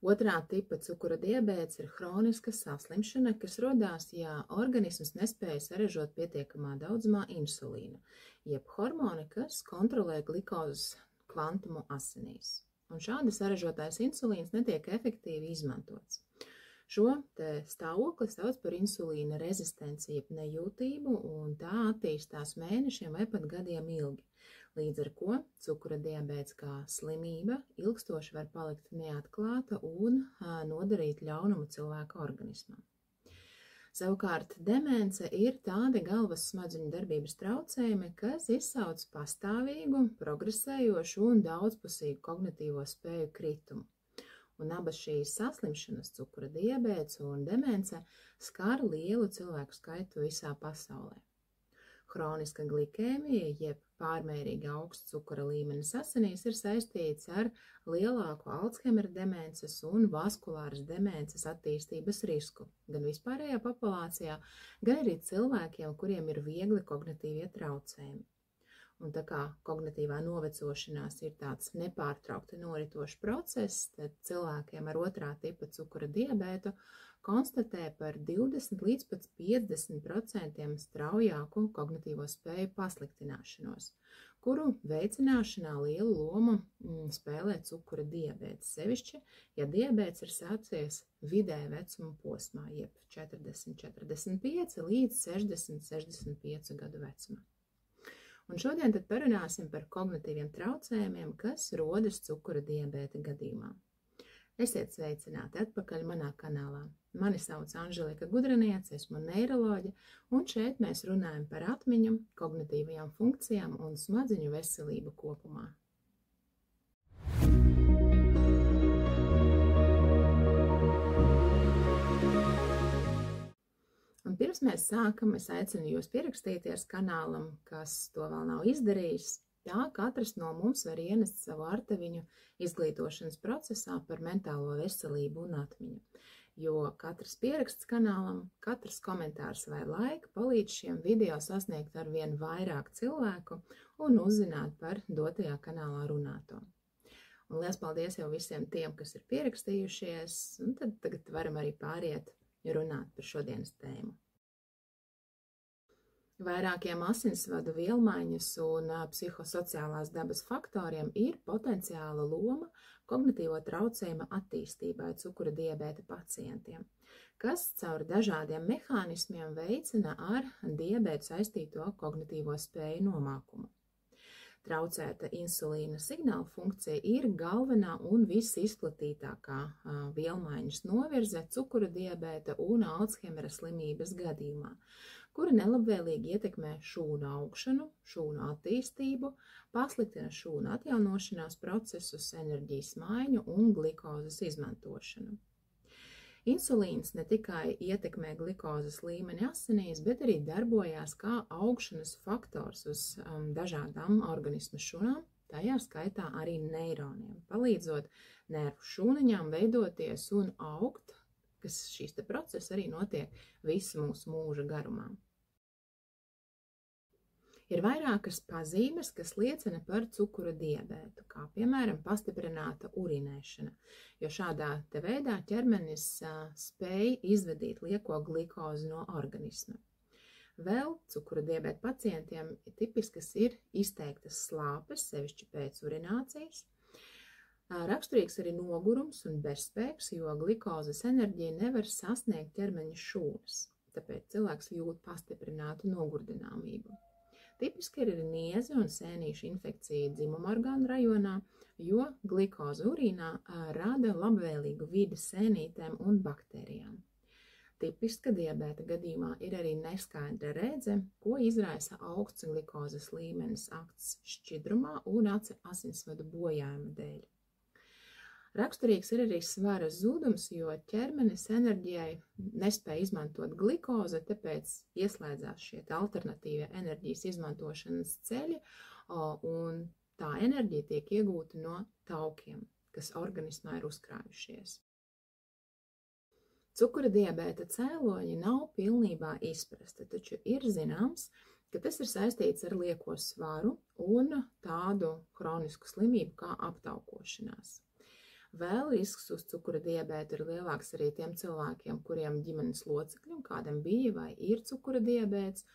Otrā tipa cukura diabēts ir hroniska saslimšana, kas rodās, ja organisms nespēja saražot pietiekamā daudzumā insulīnu, jeb hormoni, kas kontrolē glikozes kvantumu asinīs. Un šādi saražotais insulīns netiek efektīvi izmantots. Šo stāvokli sauc par insulīna rezistenci, jeb nejūtību, un tā attīstās mēnešiem vai pat gadiem ilgi. Līdz ar ko cukura diabēts kā slimība ilgstoši var palikt neatklāta un nodarīt ļaunumu cilvēka organismam. Savukārt demence ir tādi galvas smadzeņu darbības traucējumi, kas izsauc pastāvīgu, progresējošu un daudzpusīgu kognitīvo spēju kritumu. Un abas šīs saslimšanas, cukura diabēts un demence, skar lielu cilvēku skaitu visā pasaulē. Hroniska glikēmija, jeb pārmērīgi augsts cukura līmenis asinīs, ir saistīts ar lielāku Alzheimera demences un vaskulāras demences attīstības risku, gan vispārējā populācijā, gan arī cilvēkiem, kuriem ir viegli kognitīvie traucējumi. Un tā kā kognitīvā novecošanās ir tāds nepārtraukti noritošs process, tad cilvēkiem ar otrā tipa cukura diabētu konstatē par 20 līdz pat 50% straujāku kognitīvo spēju pasliktināšanos, kuru veicināšanā lielu lomu spēlē cukura diabēts, sevišķi, ja diabēts ir sācies vidēja vecuma posmā, jeb 40-45 līdz 60-65 gadu vecumā. Un šodien tad parunāsim par kognitīviem traucējumiem, kas rodas cukura diabēta gadījumā. Esiet sveicināti atpakaļ manā kanālā. Mani sauc Anželika Gudraniece, esmu neiroloģe, un šeit mēs runājam par atmiņu, kognitīvajām funkcijām un smadzeņu veselību kopumā. Un pirms mēs sākam, es aicinu jūs pierakstīties kanālam, kas to vēl nav izdarījis. Tā katrs no mums var ienest savu artaviņu izglītošanas procesā par mentālo veselību un atmiņu, jo katrs pieraksts kanālam, katrs komentārs vai laika palīdz šiem video sasniegt arvien vairāk cilvēku un uzzināt par dotajā kanālā runāto. Un liels paldies jau visiem tiem, kas ir pierakstījušies, un tad tagad varam arī pāriet runāt par šodienas tēmu. Vairākiem asinsvadu vielmaiņas un psihosociālās dabas faktoriem ir potenciāla loma kognitīvo traucējumu attīstībai cukura diabēta pacientiem, kas caur dažādiem mehānismiem veicina ar diabētu saistīto kognitīvo spēju nomākumu. Traucēta insulīna signāla funkcija ir galvenā un visizplatītākā vielmaiņas novirze cukura diabēta un Alzheimera slimības gadījumā, kura nelabvēlīgi ietekmē šūnu augšanu, šūnu attīstību, pasliktina šūnu atjaunošanās procesus, enerģijas maiņu un glikozes izmantošanu. Insulīns ne tikai ietekmē glikozes līmeni asinīs, bet arī darbojās kā augšanas faktors uz dažādām organisma šūnām, tajā skaitā arī neironiem, palīdzot nervu šūniņām veidoties un augt, kas šīs procesi arī notiek visu mūsu mūža garumā. Ir vairākas pazīmes, kas liecina par cukura diabētu, kā piemēram pastiprināta urinēšana, jo šādā veidā ķermenis spēj izvedīt lieko glikozi no organisma. Vēl cukura diabēta pacientiem tipiskas ir izteiktas slāpes, sevišķi pēc urinācijas. Raksturīgs arī nogurums un bezspēks, jo glikozes enerģija nevar sasniegt ķermeņa šūnas, tāpēc cilvēks jūt pastiprinātu nogurdināmību. Tipiski ir arī nieze un sēnīšu infekcija dzimumorgānu rajonā, jo glikoze urīnā rada labvēlīgu vidi sēnītēm un baktērijām. Tipiska diabēta gadījumā ir arī neskaidra redze, ko izraisa augsts glikozes līmenis akts šķidrumā un asinsvadu bojājuma dēļ. Raksturīgs ir arī svara zudums, jo ķermenis enerģijai nespēja izmantot glikozi, tāpēc ieslēdzās šie alternatīvie enerģijas izmantošanas ceļi, un tā enerģija tiek iegūta no taukiem, kas organismā ir uzkrājušies. Cukura diabēta cēloņi nav pilnībā izprasti, taču ir zināms, ka tas ir saistīts ar lieko svaru un tādu hronisku slimību kā aptaukošanās. Vēl risks uz cukura diabētu ir lielāks arī tiem cilvēkiem, kuriem ģimenes locekļiem kādam bija vai ir cukura diabēts,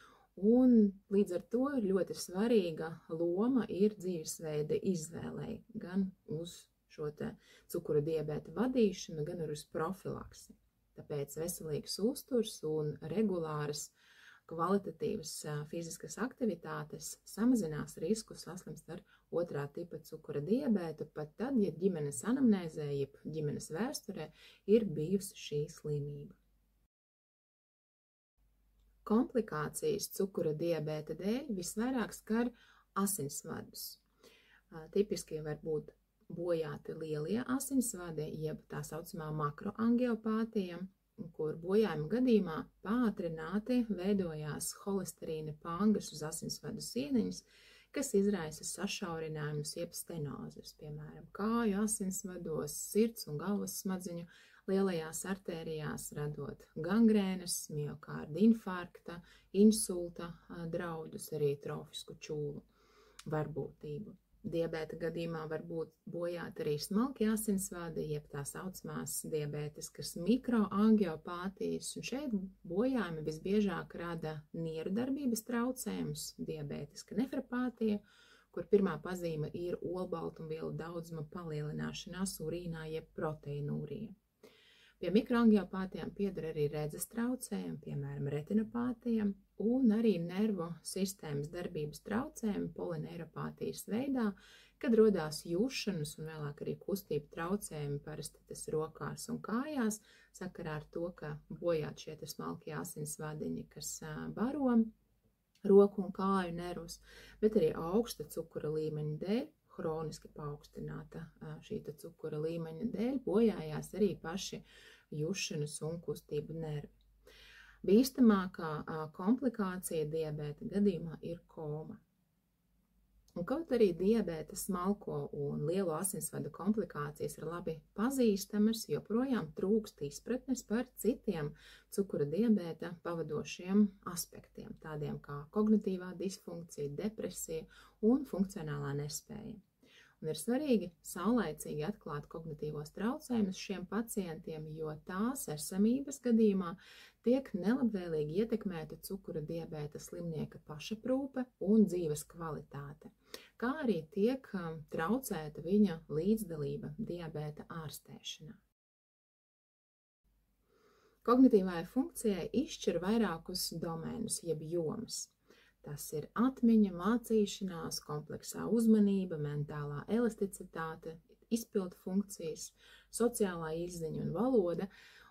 un līdz ar to ļoti svarīga loma ir dzīvesveida izvēlei gan uz šo te cukura diabēta vadīšanu, gan arī uz profilaksi. Tāpēc veselīgs uzturs un regulāras kvalitatīvas fiziskas aktivitātes samazinās risku saslimst ar 2. tipa cukura diabētu, pat tad, ja ģimenes anamnēzē, jeb ģimenes vēsturē ir bijusi šī slimība. Komplikācijas cukura diabēta dēļ visvairāk skar asinsvadus. Tipiski var būt bojāti lielie asinsvadi, jeb tā saucamā makroangiopātija, kur bojājuma gadījumā pātrināti veidojās holesterīna pangas uz asinsvadu sieniņas, kas izraisa sašaurinājumus jeb stenozes, piemēram, kāju asinsvados, sirds un galvas smadziņu lielajās artērijās, radot gangrēnas, miokārda infarkta, insulta draudus, arī trofisku čūlu varbūtību. Diabēta gadījumā var būt bojāti arī smalki asinsvadi, jeb tā saucamās diabētiskas mikroangiopātijas, un šeit bojājumi visbiežāk rada nieru darbības traucējumus, diabētiska nefropātija, kur pirmā pazīme ir olbaltumvielu daudzuma palielināšanās urīnā jeb proteinūrija. Pie mikroangiopātijām pieder arī redzes traucējumi, piemēram, retinopātija, un arī nervu sistēmas darbības traucējumi polineiropātijas veidā, kad rodās jušanas un vēlāk arī kustību traucējumi, parasti tas rokās un kājās, sakarā ar to, ka bojāt šie smalkie asinsvadiņi, kas baro roku un kāju nervus, bet arī augsta cukura līmeņa dēļ, hroniski paaugstināta šī cukura līmeņa dēļ, bojājās arī paši jušanas un kustību nervi. Bīstamākā komplikācija diabēta gadījumā ir koma. Un kaut arī diabēta smalko un lielo asinsvadu komplikācijas ir labi pazīstamas, joprojām trūkst izpratnes par citiem cukura diabēta pavadošiem aspektiem, tādiem kā kognitīvā disfunkcija, depresija un funkcionālā nespēja. Un ir svarīgi saulaicīgi atklāt kognitīvos traucējumus šiem pacientiem, jo tās esamības gadījumā tiek nelabvēlīgi ietekmēta cukura diabēta slimnieka pašaprūpe un dzīves kvalitāte, kā arī tiek traucēta viņa līdzdalība diabēta ārstēšanā. Kognitīvai funkcijai izšķir vairākus domēnus jeb jomas. Tas ir atmiņa, mācīšanās, kompleksā uzmanība, mentālā elasticitāte, izpildu funkcijas, sociālā izziņa un valoda,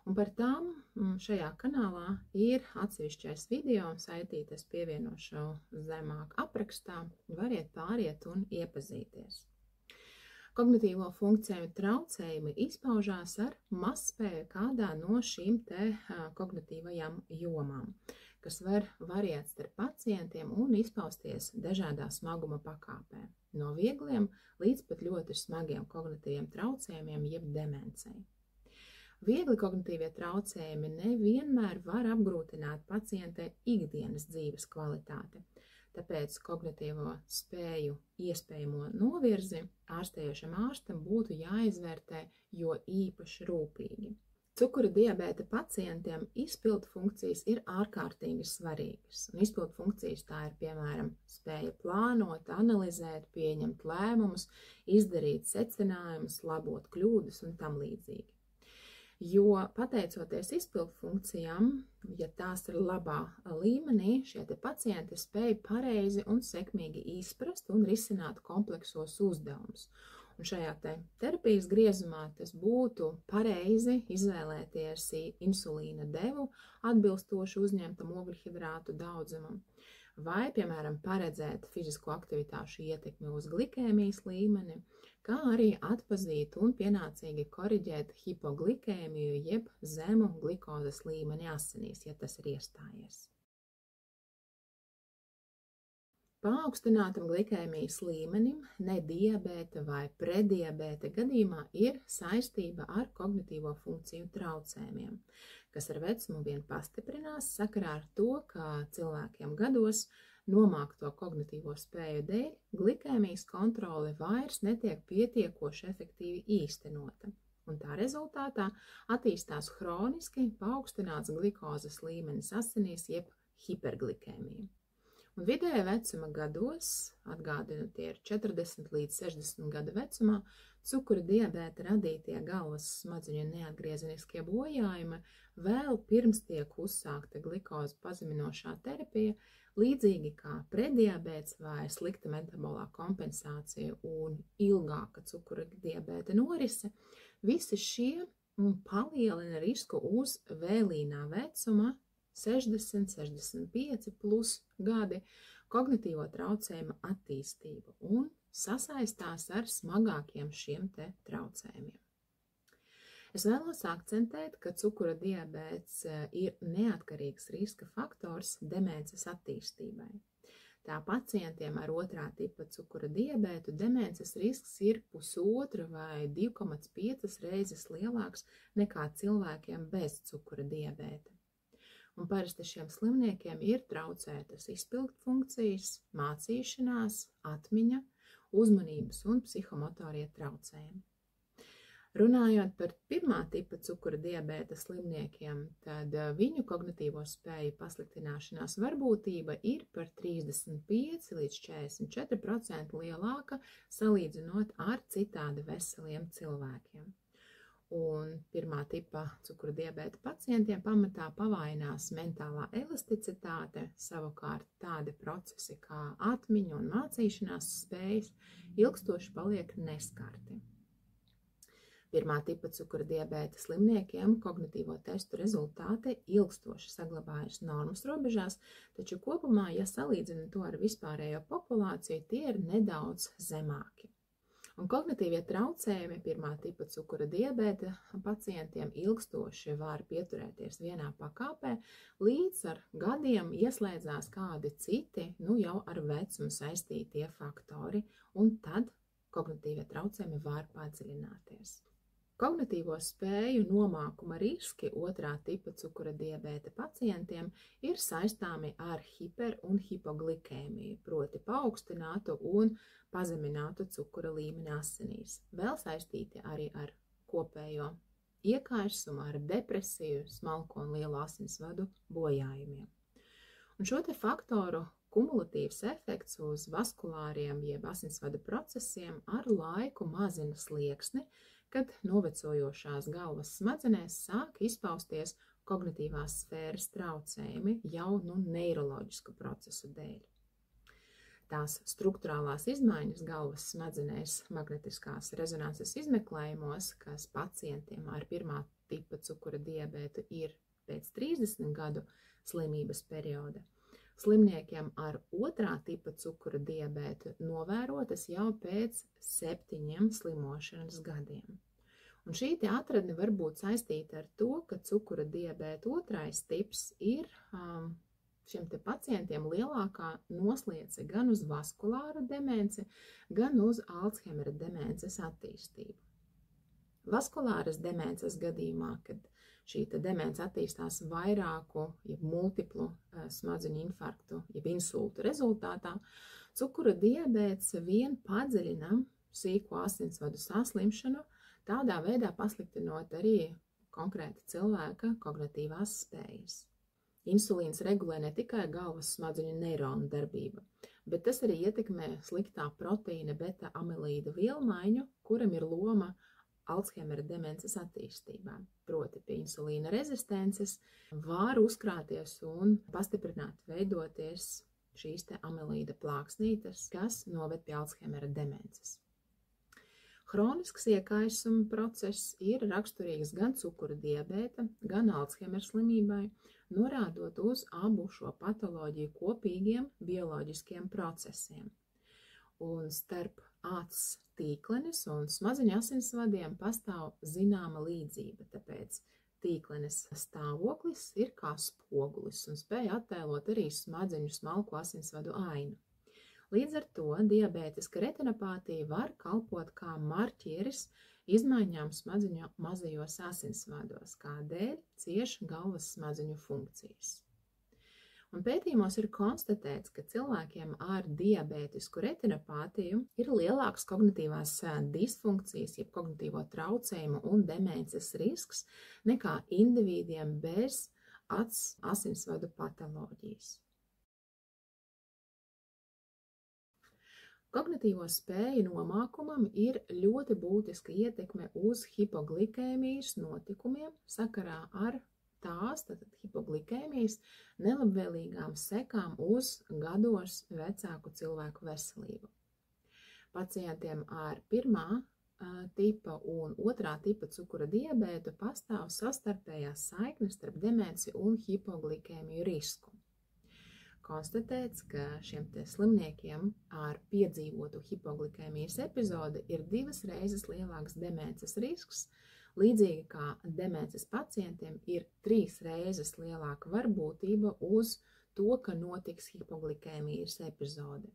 un par tām šajā kanālā ir atsevišķais video, saitīt es pievienošu zemāk aprakstā, variet pāriet un iepazīties. Kognitīvo funkciju traucējumi izpaužās ar mazspēju kādā no šīm te kognitīvajām jomām, kas var variēt starp pacientiem un izpausties dažādā smaguma pakāpē, no viegliem līdz pat ļoti smagiem kognitīviem traucējumiem jeb demencei. Viegli kognitīvie traucējumi nevienmēr var apgrūtināt pacienta ikdienas dzīves kvalitāti, tāpēc kognitīvo spēju iespējamo novirzi ārstējošam ārstam būtu jāizvērtē jo īpaši rūpīgi. Cukura diabēta pacientiem izpildu funkcijas ir ārkārtīgi svarīgas, un izpildu funkcijas tā ir, piemēram, spēja plānot, analizēt, pieņemt lēmumus, izdarīt secinājumus, labot kļūdas un tam līdzīgi. Jo pateicoties izpildu funkcijām, ja tās ir labā līmenī, šie te pacienti spēja pareizi un sekmīgi izprast un risināt kompleksos uzdevumus. Un šajā terapijas griezumā tas būtu pareizi izvēlēties insulīna devu atbilstoši uzņemtam ogļhidrātu daudzumam, vai, piemēram, paredzēt fizisko aktivitāšu ietekmi uz glikēmijas līmeni, kā arī atpazīt un pienācīgi koriģēt hipoglikēmiju jeb zemu glikozes līmeni asinīs, ja tas ir iestājies. Paaugstinātam glikēmijas līmenim nediabēta vai prediabēta gadījumā ir saistība ar kognitīvo funkciju traucējumiem, kas ar vecumu vien pastiprinās sakarā ar to, ka cilvēkiem gados nomākto kognitīvo spēju dēļ glikēmijas kontrole vairs netiek pietiekoši efektīvi īstenota, un tā rezultātā attīstās hroniski paaugstināts glikozes līmenis asinīs jeb hiperglikēmija. Un vidēja vecuma gados, atgādinu, tie ir 40 līdz 60 gadu vecumā, cukura diabēta radītie galvas smadzeņu neatgriezeniskie bojājumi vēl pirms tiek uzsākta glikozu pazeminošā terapija, līdzīgi kā prediabēts vai slikta metabolā kompensācija un ilgāka cukura diabēta norise, visi šie palielina risku uz vēlīnā vecuma 60, 65 plus gadi kognitīvo traucējumu attīstību un sasaistās ar smagākiem šiem te traucējumiem. Es vēlos akcentēt, ka cukura diabēts ir neatkarīgs riska faktors demences attīstībai. Tā pacientiem ar 2. tipa cukura diabētu demences risks ir 1,5 vai 2,5 reizes lielāks nekā cilvēkiem bez cukura diabēta. Un parasti šiem slimniekiem ir traucētas izpildu funkcijas, mācīšanās, atmiņa, uzmanības un psihomotorie traucējumi. Runājot par 1. tipa cukura diabēta slimniekiem, tad viņu kognitīvo spēju pasliktināšanās varbūtība ir par 35 līdz 44% lielāka salīdzinot ar citādi veseliem cilvēkiem. Un 1. tipa cukura diabēta pacientiem pamatā pavainās mentālā elasticitāte, savukārt tādi procesi kā atmiņa un mācīšanās spējas ilgstoši paliek neskarti. 1. tipa cukura diabēta slimniekiem kognitīvo testu rezultāti ilgstoši saglabājas normas robežās, taču kopumā, ja salīdzina to ar vispārējo populāciju, tie ir nedaudz zemāki. Un kognitīvie traucējumi 1. tipa cukura diabēta pacientiem ilgstoši var pieturēties vienā pakāpē, līdz ar gadiem ieslēdzās kādi citi, jau ar vecumu saistītie faktori, un tad kognitīvie traucējumi var padziļināties. Kognitīvo spēju nomākuma riski 2. tipa cukura diabēta pacientiem ir saistāmi ar hiper- un hipoglikēmiju, proti paaugstinātu un pazeminātu cukura līmeni asinīs. Vēl saistīti arī ar kopējo iekaisumu, ar depresiju, smalko un lielu asinsvadu bojājumiem. Un šo te faktoru kumulatīvs efekts uz vaskulāriem jeb asinsvadu procesiem ar laiku mazina slieksni, kad novecojošās galvas smadzenēs sāk izpausties kognitīvās sfēras traucējumi jau neiroloģisku procesu dēļ. Tās struktūrālās izmaiņas galvas smadzenēs magnetiskās rezonanses izmeklējumos, kas pacientiem ar 1. tipa cukura diabētu ir pēc 30 gadu slimības perioda, slimniekiem ar 2. tipa cukura diabētu novērotas jau pēc 7 slimošanas gadiem. Un šī atradne var būt saistīta ar to, ka cukura diabēta 2. tips ir šiem te pacientiem lielākā nosliece gan uz vaskulāru demenci, gan uz Alzheimera demences attīstību. Vaskulāras demences gadījumā, kad šī demence attīstās vairāku, jeb multiplu smadzeņu infarktu, jeb insultu rezultātā, cukura diabēts vien padziļina sīko asinsvadu saslimšanu, tādā veidā pasliktinot arī konkrēta cilvēka kognitīvās spējas. Insulīns regulē ne tikai galvas smadzeņu neironu darbību, bet tas arī ietekmē sliktā proteīna beta amilīda vielmaiņu, kuram ir loma Alzheimera demences attīstībā. Proti pie insulīna rezistences var uzkrāties un pastiprināt veidoties šīs te amilīda plāksnītes, kas noved pie Alzheimera demences. Hronisks iekaisuma process ir raksturīgs gan cukura diabēta, gan Alzheimera slimībai, norādot uz abu šo patoloģiju kopīgiem bioloģiskiem procesiem. Un starp acis tīklenes un smadzeņu asinsvadiem pastāv zināma līdzība, tāpēc tīklenes stāvoklis ir kā spogulis un spēj attēlot arī smadzeņu smalko asinsvadu ainu. Līdz ar to diabētiska retinopātija var kalpot kā marķieris izmaiņām smadzeņu mazajos asinsvados, kādēļ cieš galvas smadzeņu funkcijas. Un pētījumos ir konstatēts, ka cilvēkiem ar diabētisku retinopātiju ir lielāks kognitīvās disfunkcijas, jeb kognitīvo traucējumu un demences risks nekā indivīdiem bez asinsvadu patoloģijas. Kognitīvo spēju nomākumam ir ļoti būtiska ietekme uz hipoglikēmijas notikumiem sakarā ar tātad hipoglikēmijas nelabvēlīgām sekām uz gados vecāku cilvēku veselību. Pacientiem ar 1. tipa un 2. tipa cukura diabētu pastāv sastarpējās saiknes starp demenci un hipoglikēmiju risku. Konstatēts, ka šiem slimniekiem ar piedzīvotu hipoglikēmijas epizodi ir 2 reizes lielāks demences risks, līdzīgi kā demences pacientiem ir 3 reizes lielāka varbūtība uz to, ka notiks hipoglikēmijas epizode.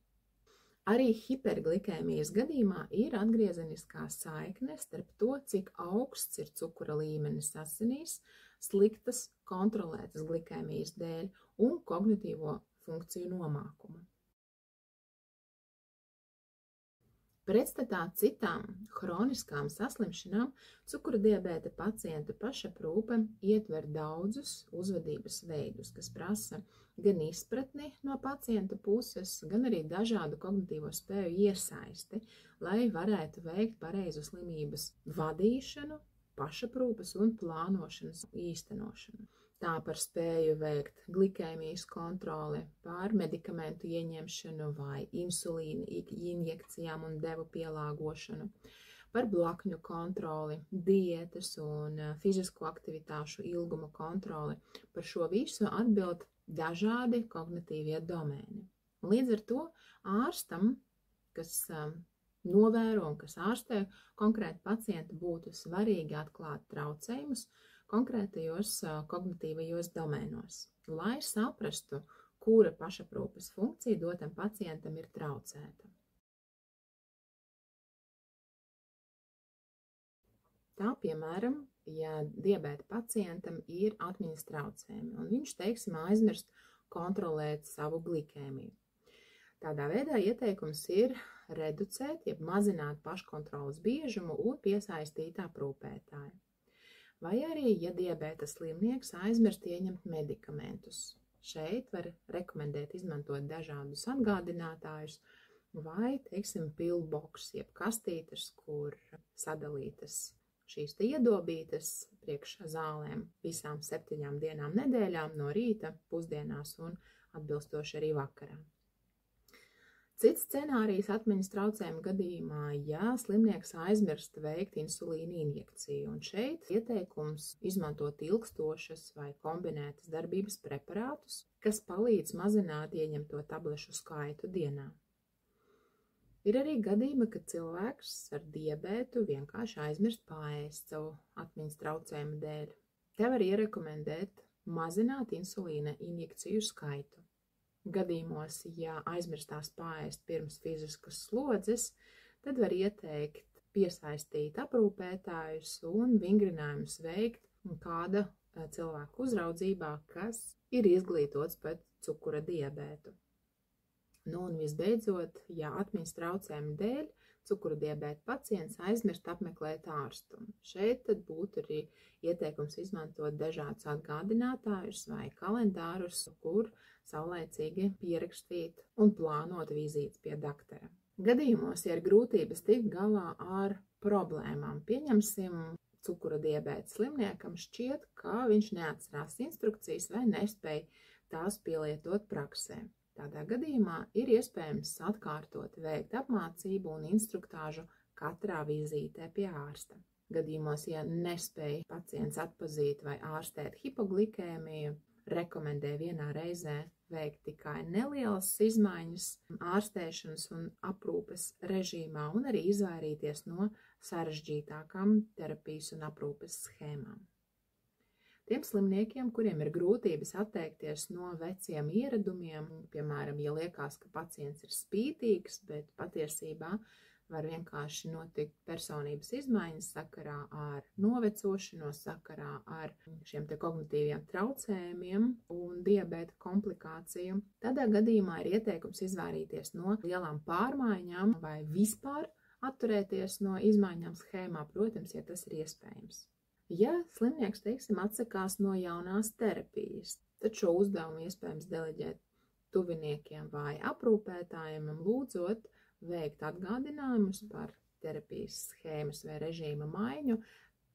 Arī hiperglikēmijas gadījumā ir atgriezeniskā saikne starp to, cik augsts ir cukura līmenis asinīs, sliktas kontrolētas glikēmijas dēļ un kognitīvo funkciju nomākumu. Pretstatā citām hroniskām saslimšanām, cukura diabēta pacienta pašaprūpe ietver daudzus uzvedības veidus, kas prasa gan izpratni no pacienta puses, gan arī dažādu kognitīvo spēju iesaisti, lai varētu veikt pareizu slimības vadīšanu, pašaprūpes un plānošanas īstenošanu. Tā par spēju veikt glikēmijas kontroli, pār medikamentu ieņemšanu vai insulīna injekcijām un devu pielāgošanu, par blakņu kontroli, diētas un fizisko aktivitāšu ilguma kontroli. Par šo visu atbild dažādi kognitīvie domēni. Līdz ar to ārstam, kas novēro un kas ārstē konkrētu pacientu, būtu svarīgi atklāt traucējumus konkrētajos kognitīvajos domēnos, lai saprastu, kura pašaprūpes funkcija dotam pacientam ir traucēta. Tā, piemēram, ja diabēta pacientam ir atmiņas traucējumi, un viņš, teiksim, aizmirst kontrolēt savu glikēmiju. Tādā veidā ieteikums ir reducēt, jeb mazināt paškontroles biežumu un piesaistīt aprūpētāju. Vai arī, ja diabēta slimnieks aizmirst ieņemt medikamentus. Šeit var rekomendēt izmantot dažādus atgādinātājus vai, teiksim, pilboks, jeb kastītes, kur sadalītas šīs iedobītes priekš zālēm visām 7 dienām nedēļām no rīta, pusdienās un atbilstoši arī vakarā. Cits scenārijs atmiņas traucējuma gadījumā, ja slimnieks aizmirst veikt insulīna injekciju, un šeit ieteikums izmantot ilgstošas vai kombinētas darbības preparātus, kas palīdz mazināt ieņemto tablešu skaitu dienā. Ir arī gadījumi, kad cilvēks ar diabētu vienkārši aizmirst paēst savu atmiņas traucējumu dēļ. Te var ierekomendēt mazināt insulīna injekciju skaitu. Gadījumos, ja aizmirstās paēst pirms fiziskas slodzes, tad var ieteikt piesaistīt aprūpētājus un vingrinājumus veikt kāda cilvēka uzraudzībā, kas ir izglītots par cukura diabētu. Un visbeidzot, ja atmiņas traucējumu dēļ cukura diabēta pacients aizmirst apmeklēt ārstu. Šeit tad būtu arī ieteikums izmantot dažādus atgādinātājus vai kalendārus, kur saulaicīgi pierakstīt un plānot vizītes pie doktora. Gadījumos, ja ir grūtības tikt galā ar problēmām, pieņemsim, cukura diabēta slimniekam šķiet, ka viņš neatcerās instrukcijas vai nespēj tās pielietot praksē. Tādā gadījumā ir iespējams atkārtot veikt apmācību un instruktāžu katrā vizītē pie ārsta. Gadījumos, ja nespēj pacients atpazīt vai ārstēt hipoglikēmiju, rekomendē vienā reizē veikt tikai nelielas izmaiņas ārstēšanas un aprūpes režīmā un arī izvairīties no sarežģītākām terapijas un aprūpes schēmām. Tiem slimniekiem, kuriem ir grūtības atteikties no veciem ieradumiem, piemēram, ja liekas, ka pacients ir spītīgs, bet patiesībā var vienkārši notikt personības izmaiņas sakarā ar novecošanos, sakarā ar šiem te kognitīviem traucējumiem un diabēta komplikāciju. Tādā gadījumā ir ieteikums izvairīties no lielām pārmaiņām vai vispār atturēties no izmaiņām schēmā, protams, ja tas ir iespējams. Ja slimnieks, teiksim, atsakās no jaunās terapijas, tad šo uzdevumu iespējams deleģēt tuviniekiem vai aprūpētājiem, lūdzot veikt atgādinājumus par terapijas schēmas vai režīma maiņu,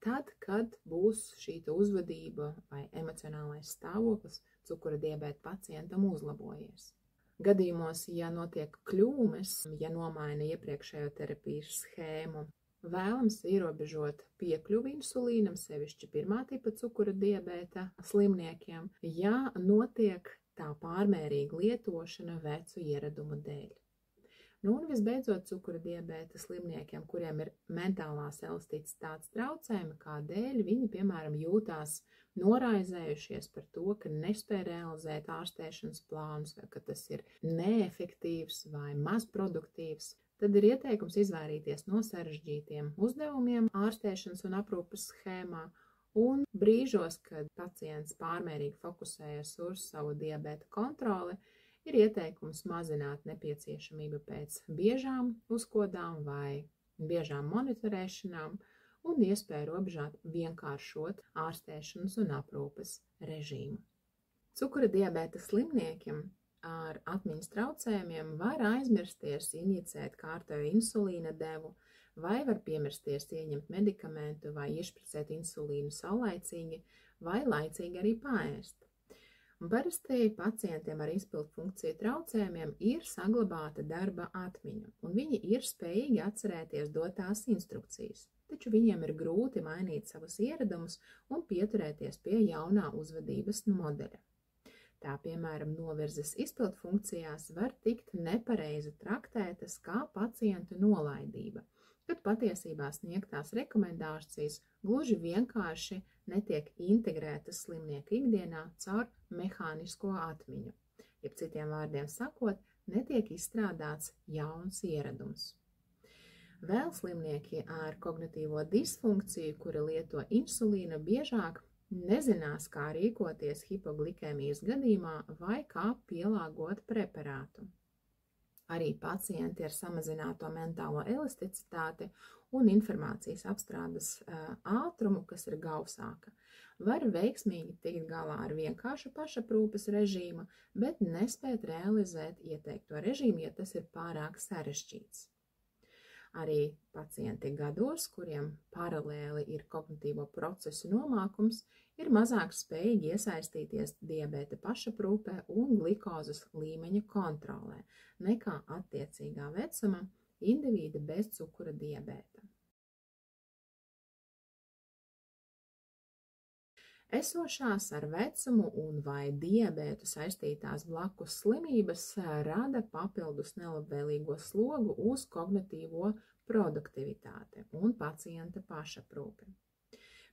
tad, kad būs šī uzvedība vai emocionālais stāvoklis cukura diabēta pacientam uzlabojies. Gadījumos, ja notiek kļūmes, ja nomaina iepriekšējo terapijas schēmu, vēlams ierobežot piekļuvi insulīnam, sevišķi pirmā tipa cukura diabēta slimniekiem, ja notiek tā pārmērīga lietošana vecu ieradumu dēļ. Un visbeidzot, cukura diabēta slimniekiem, kuriem ir mentālās elasticitātes traucējumi, kādēļ viņi, piemēram, jūtās noraizējušies par to, ka nespēj realizēt ārstēšanas plānus, vai ka tas ir neefektīvs vai mazproduktīvs, tad ir ieteikums izvairīties no sarežģītiem uzdevumiem ārstēšanas un aprūpes schēmā, un brīžos, kad pacients pārmērīgi fokusējas uz savu diabēta kontroli, ir ieteikums mazināt nepieciešamību pēc biežām uzkodām vai biežām monitorēšanām un iespēju robežāt vienkāršot ārstēšanas un aprūpes režīmu. Cukura diabēta slimniekiem ar atmiņas traucējumiem var aizmirsties injicēt kārtējo insulīna devu, vai var piemirsties ieņemt medikamentu vai iešpricēt insulīnu saulaicīgi vai laicīgi arī paēst. Un parasti pacientiem ar izpildu funkciju traucējumiem ir saglabāta darba atmiņa, un viņi ir spējīgi atcerēties dotās instrukcijas, taču viņiem ir grūti mainīt savus ieradumus un pieturēties pie jaunā uzvedības modeļa. Tā, piemēram, novirzes izpildu funkcijās var tikt nepareizi traktētas kā pacientu nolaidība, kad patiesībā sniegtās rekomendācijas gluži vienkārši netiek integrētas slimnieka ikdienā caur mehānisko atmiņu. Jeb citiem vārdiem sakot, netiek izstrādāts jauns ieradums. Vēl slimnieki ar kognitīvo disfunkciju, kuri lieto insulīnu, biežāk nezinās, kā rīkoties hipoglikēmijas gadījumā vai kā pielāgot preparātu. Arī pacienti ar samazināto mentālo elasticitāti un informācijas apstrādes ātrumu, kas ir gausāka, var veiksmīgi tikt galā ar vienkāršu pašaprūpes režīmu, bet nespēt realizēt ieteikto režīmu, ja tas ir pārāk sarežģīts. Arī pacienti gados, kuriem paralēli ir kognitīvo procesu nomākums, ir mazāk spējīgi iesaistīties diabēta pašaprūpē un glikozes līmeņa kontrolē nekā attiecīgā vecuma indivīda bez cukura diabēta. Esošās ar vecumu un vai diabētu saistītās blakus slimības rada papildus nelabvēlīgo slogu uz kognitīvo produktivitāti un pacienta pašaprūpi.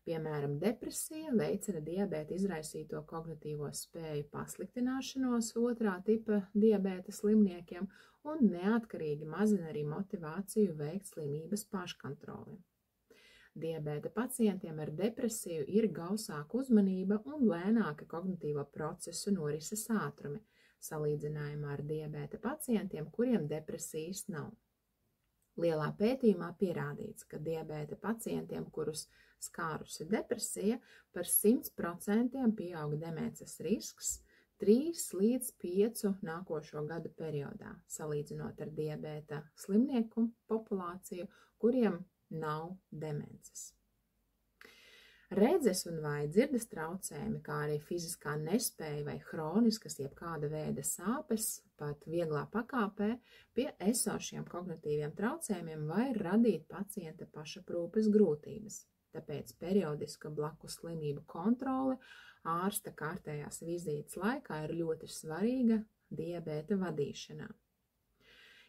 Piemēram, depresija veicina diabēta izraisīto kognitīvo spēju pasliktināšanos otrā tipa diabēta slimniekiem un neatkarīgi mazina arī motivāciju veikt slimības paškontroli. Diabēta pacientiem ar depresiju ir gausāka uzmanība un lēnāka kognitīvo procesu norises ātrumi, salīdzinājumā ar diabēta pacientiem, kuriem depresijas nav. Lielā pētījumā pierādīts, ka diabēta pacientiem, kurus skārusi depresija, par 100% pieauga demences risks 3 līdz 5 nākošo gadu periodā, salīdzinot ar diabēta slimnieku populāciju, kuriem nav demences. Redzes un vai dzirdes traucējumi, kā arī fiziskā nespēja vai hroniskas jebkāda veida sāpes, pat vieglā pakāpē, pie esošiem kognitīviem traucējumiem var radīt pacienta pašaprūpes grūtības. Tāpēc periodiska blakus slimību kontrole ārsta kārtējās vizītes laikā ir ļoti svarīga diabēta vadīšanā.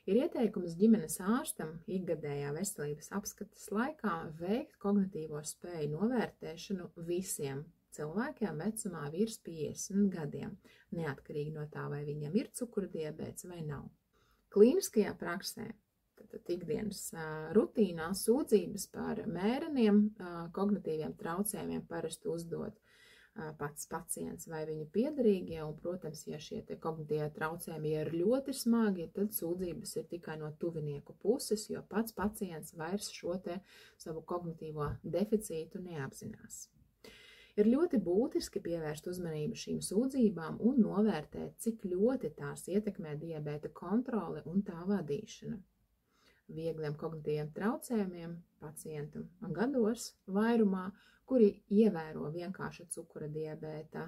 Ir ieteikums ģimenes ārstam ikgadējā veselības apskates laikā veikt kognitīvo spēju novērtēšanu visiem cilvēkiem vecumā virs 50 gadiem, neatkarīgi no tā, vai viņam ir cukura diabēts vai nav. Klīniskajā praksē tad ikdienas rutīnā sūdzības par mēreniem kognitīviem traucējumiem parasti uzdod pats pacients vai viņu piederīgie, un, protams, ja šie te kognitīvie traucējumi ir ļoti smagi, tad sūdzības ir tikai no tuvinieku puses, jo pats pacients vairs šo te savu kognitīvo deficītu neapzinās. Ir ļoti būtiski pievērst uzmanību šīm sūdzībām un novērtēt, cik ļoti tās ietekmē diabēta kontroli un tā vadīšanu. Viegliem kognitīviem traucējumiem pacientu gados vairumā, kuri ievēro vienkārša cukura diabēta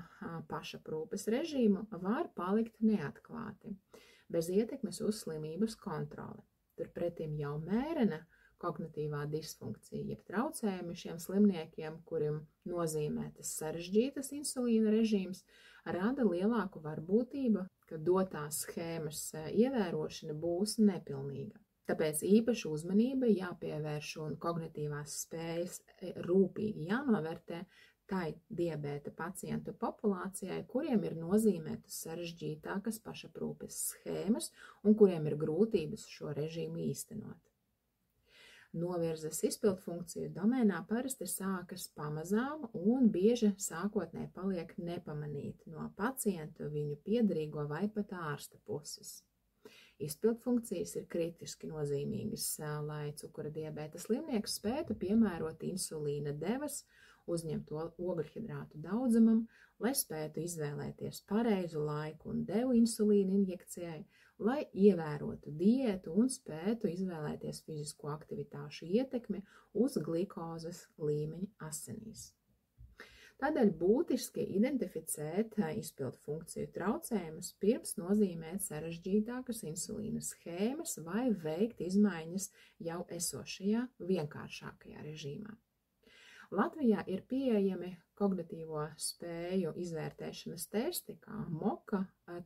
pašaprūpes režīmu, var palikt neatklāti, bez ietekmes uz slimības kontroli. Turpretim jau mērena kognitīvā disfunkcija, jeb traucējumi šiem slimniekiem, kuriem nozīmētas sarežģītas insulīna režīms, rada lielāku varbūtību, ka dotās schēmas ievērošana būs nepilnīga. Tāpēc īpaša uzmanība jāpievērš un kognitīvās spējas rūpīgi jānovērtē tai diabēta pacientu populācijai, kuriem ir nozīmētas sarežģītākas pašaprūpes schēmas un kuriem ir grūtības šo režīmu īstenot. Novirzes izpildfunkciju domēnā parasti sākas pamazām un bieži sākotnēji paliek nepamanīti no pacientu, viņu piederīgo vai pat ārsta puses. Izpildfunkcijas ir kritiski nozīmīgas, lai cukura diabēta slimnieks spētu piemērot insulīna devas, uzņemt ogļhidrātu daudzumam, lai spētu izvēlēties pareizu laiku un devu insulīna injekcijai, lai ievērotu diētu un spētu izvēlēties fizisko aktivitāšu ietekmi uz glikozes līmeņa asinīs. Tādēļ būtiski identificēt izpildu funkciju traucējumus pirms nozīmēt sarežģītākas insulīna schēmas vai veikt izmaiņas jau esošajā vienkāršākajā režīmā. Latvijā ir pieejami kognitīvo spēju izvērtēšanas testi, kā MOKA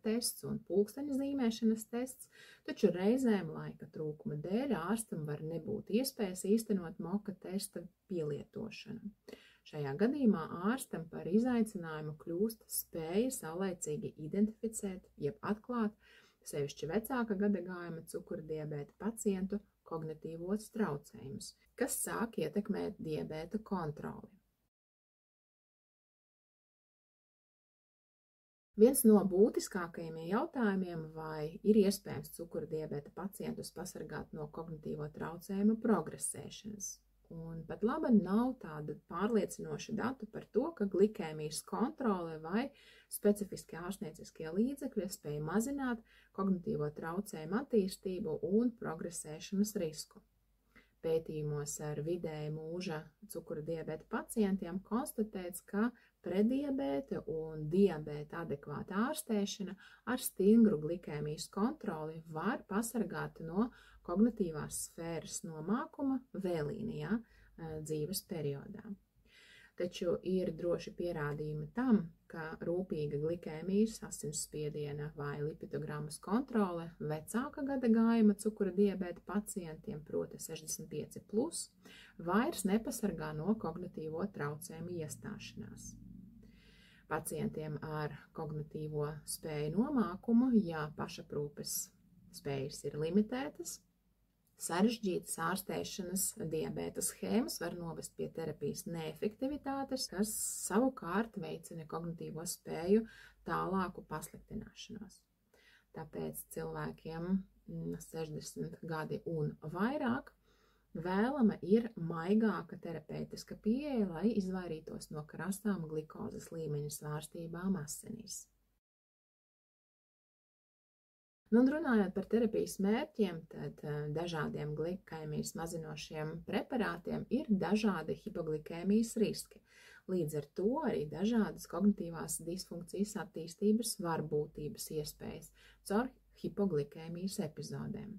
tests un pulksteņa zīmēšanas tests, taču reizēm laika trūkuma dēļ ārstam var nebūt iespējas īstenot MOKA testa pielietošanu. Šajā gadījumā ārstam par izaicinājumu kļūst spēja saulaicīgi identificēt, jeb atklāt sevišķi vecāka gadagājuma cukura diabēta pacientu kognitīvos traucējumus, kas sāk ietekmēt diabēta kontroli. Viens no būtiskākajiem jautājumiem, vai ir iespējams cukura diabēta pacientus pasargāt no kognitīvo traucējumu progresēšanas. Un pat labi nav tāda pārliecinoša datu par to, ka glikēmijas kontrole vai specifiski ārstnieciskie līdzekļi spēj mazināt kognitīvo traucējumu attīstību un progresēšanas risku. Pētījumos ar vidēja mūža cukura diabēta pacientiem konstatēts, ka prediabēta un diabēta adekvāta ārstēšana ar stingru glikēmijas kontroli var pasargāt no kognitīvās sfēras nomākuma vēlīnijā dzīves periodā. Taču ir droši pierādījumi tam, ka rūpīga glikēmijas, asinsspiediena vai lipidogrammas kontrole vecāka gadagājuma cukura diabēta pacientiem, proti 65+, vairs nepasargā no kognitīvo traucējumu iestāšanās. Pacientiem ar kognitīvo spēju nomākumu, ja pašaprūpes spējas ir limitētas, sarežģītas ārstēšanas diabēta schēmas var novest pie terapijas neefektivitātes, kas savukārt veicina kognitīvo spēju tālāku pasliktināšanos. Tāpēc cilvēkiem 60 gadi un vairāk vēlama ir maigāka terapeitiska pieeja, lai izvairītos no krastām glikozes līmeņa svārstībām asinīs. Un runājot par terapijas mērķiem, tad dažādiem glikēmijas mazinošiem preparātiem ir dažādi hipoglikēmijas riski. Līdz ar to arī dažādas kognitīvās disfunkcijas attīstības varbūtības iespējas caur hipoglikēmijas epizodēm.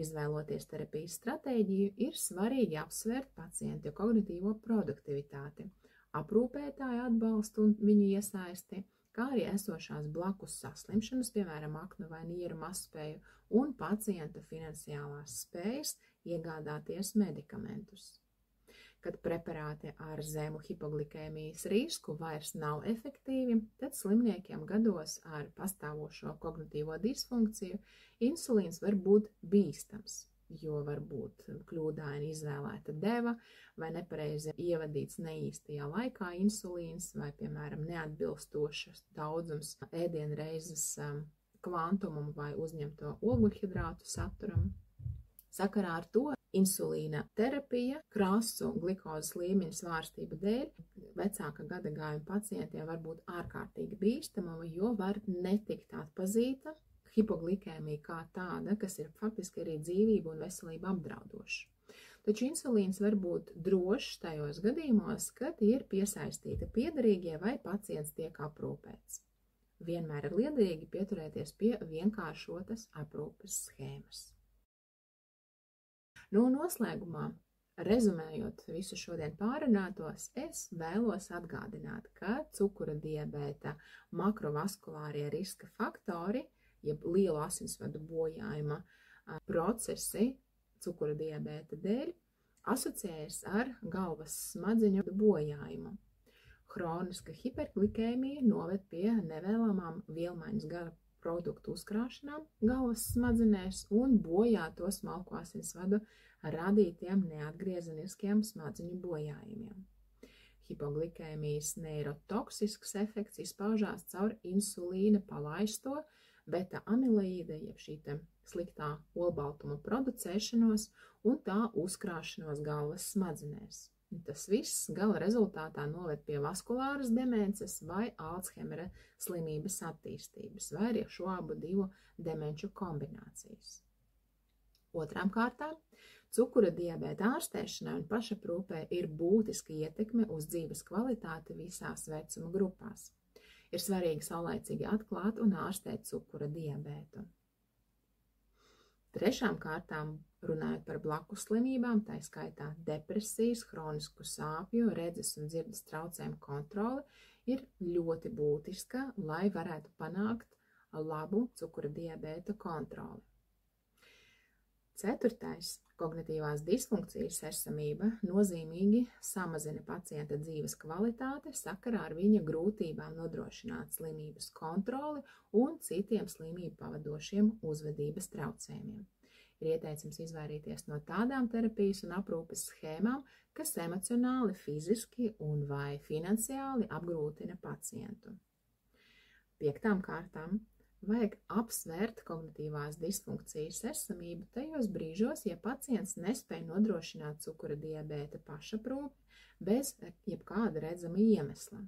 Izvēloties terapijas stratēģiju, ir svarīgi apsvērt pacientu kognitīvo produktivitāti, aprūpētāju atbalstu un viņu iesaisti, kā arī esošās blakus saslimšanas, piemēram, aknu vai nieru mazspēju, un pacienta finansiālās spējas iegādāties medikamentus. Kad preparāti ar zemu hipoglikēmijas risku vairs nav efektīvi, tad slimniekiem gados ar pastāvošo kognitīvo disfunkciju insulīns var būt bīstams. jo varbūt kļūdaini izvēlēta deva vai nepareizi ievadīts neīstajā laikā insulīns vai, piemēram, neatbilstošas daudzums ēdienreizes kvantumam vai uzņemto ogļhidrātu saturam. Sakarā ar to insulīna terapija krasu glikozes līmeņa svārstību dēļ vecāka gadagājuma pacientiem var būt ārkārtīgi bīstama, jo var netikt atpazīta hipoglikēmija kā tāda, kas ir faktiski arī dzīvību un veselību apdraudoša. Taču insulīns var būt drošs tajos gadījumos, kad ir piesaistīta piederīgie vai pacients tiek aprūpēts. Vienmēr ir liederīgi pieturēties pie vienkāršotas aprūpes schēmas. Noslēgumā, rezumējot visu šodien pārunātos, es vēlos atgādināt, ka cukura diabēta makrovaskulārie riska faktori, jeb lielu asinsvadu bojājuma procesi cukura diabēta dēļ, asociējas ar galvas smadzeņu bojājumu. Hroniska hiperglikēmija noved pie nevēlamām vielmaiņas gara produktu uzkrāšanām galvas smadzenēs un bojā to smalko asinsvadu radītiem neatgriezeniskiem smadzeņu bojājumiem. Hipoglikēmijas neirotoksisks efekts izpaužās caur insulīna palaisto beta-amiloīda, jeb šī sliktā olbaltuma producēšanos un tā uzkrāšanos galvas smadzenēs. Tas viss gala rezultātā noved pie vaskulāras demences vai Alzheimera slimības attīstības, vai arī šo abu divu demenču kombinācijas. Otrām kārtām, cukura diabēta ārstēšanai un pašaprūpē ir būtiska ietekme uz dzīves kvalitāti visās vecuma grupās. Ir svarīgi saulaicīgi atklāt un ārstēt cukura diabētu. Trešām kārtām, runājot par blakus slimībām, tā skaitā depresijas, hronisku sāpju, redzes un dzirdes traucējumu kontrole, ir ļoti būtiska, lai varētu panākt labu cukura diabēta kontroli. Ceturtais, kognitīvās disfunkcijas esamība nozīmīgi samazina pacienta dzīves kvalitāti sakarā ar viņa grūtībām nodrošināt slimības kontroli un citiem slimību pavadošiem uzvedības traucējumiem. Ir ieteicams izvairīties no tādām terapijas un aprūpes schēmām, kas emocionāli, fiziski un vai finansiāli apgrūtina pacientu. Piektām kārtām, vajag apsvērt kognitīvās disfunkcijas esamību tajos brīžos, ja pacients nespēj nodrošināt cukura diabēta pašaprūpi bez jebkāda redzama iemesla.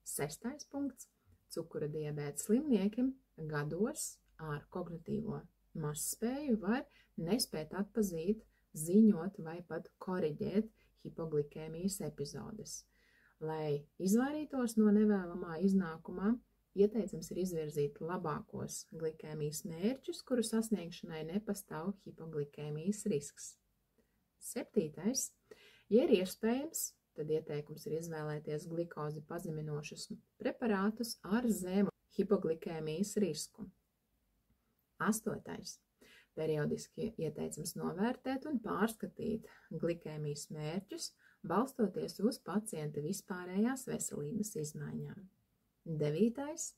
Sestais punkts. Cukura diabēta slimniekiem gados ar kognitīvo mazspēju var nespēt atpazīt, ziņot vai pat koriģēt hipoglikēmijas epizodes. Lai izvairītos no nevēlamā iznākumā, ieteicams ir izvirzīt labākos glikēmijas mērķus, kuru sasniegšanai nepastāv hipoglikēmijas risks. Septītais. Ja ir iespējams, tad ieteikums ir izvēlēties glikozi pazeminošus preparātus ar zemu hipoglikēmijas risku. Astotais. Periodiski ieteicams novērtēt un pārskatīt glikēmijas mērķus, balstoties uz pacienta vispārējās veselības izmaiņām. Devītais.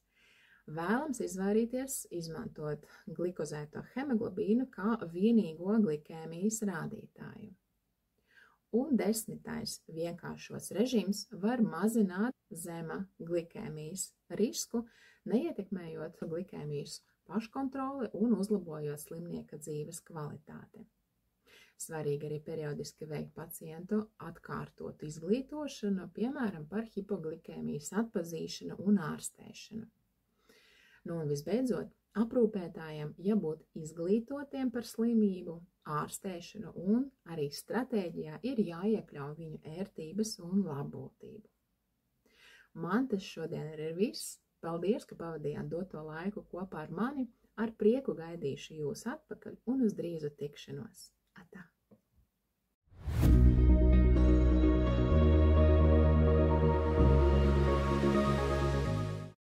Vēlams izvairīties izmantot glikozēto hemoglobīnu kā vienīgo glikēmijas rādītāju. Un desmitais. Vienkāršos režīms var mazināt zema glikēmijas risku, neietekmējot glikēmijas paškontroli un uzlabojot slimnieka dzīves kvalitāti. Svarīgi arī periodiski veikt pacientu atkārtotu izglītošanu, piemēram, par hipoglikēmijas atpazīšanu un ārstēšanu. Un visbeidzot, aprūpētājiem jābūt izglītotiem par slimību, ārstēšanu un arī stratēģijā ir jāiekļauj viņu ērtības un labbūtību. Man tas šodien ir viss. Paldies, ka pavadījāt doto laiku kopā ar mani. Ar prieku gaidīšu jūs atpakaļ un uz drīzu tikšanos.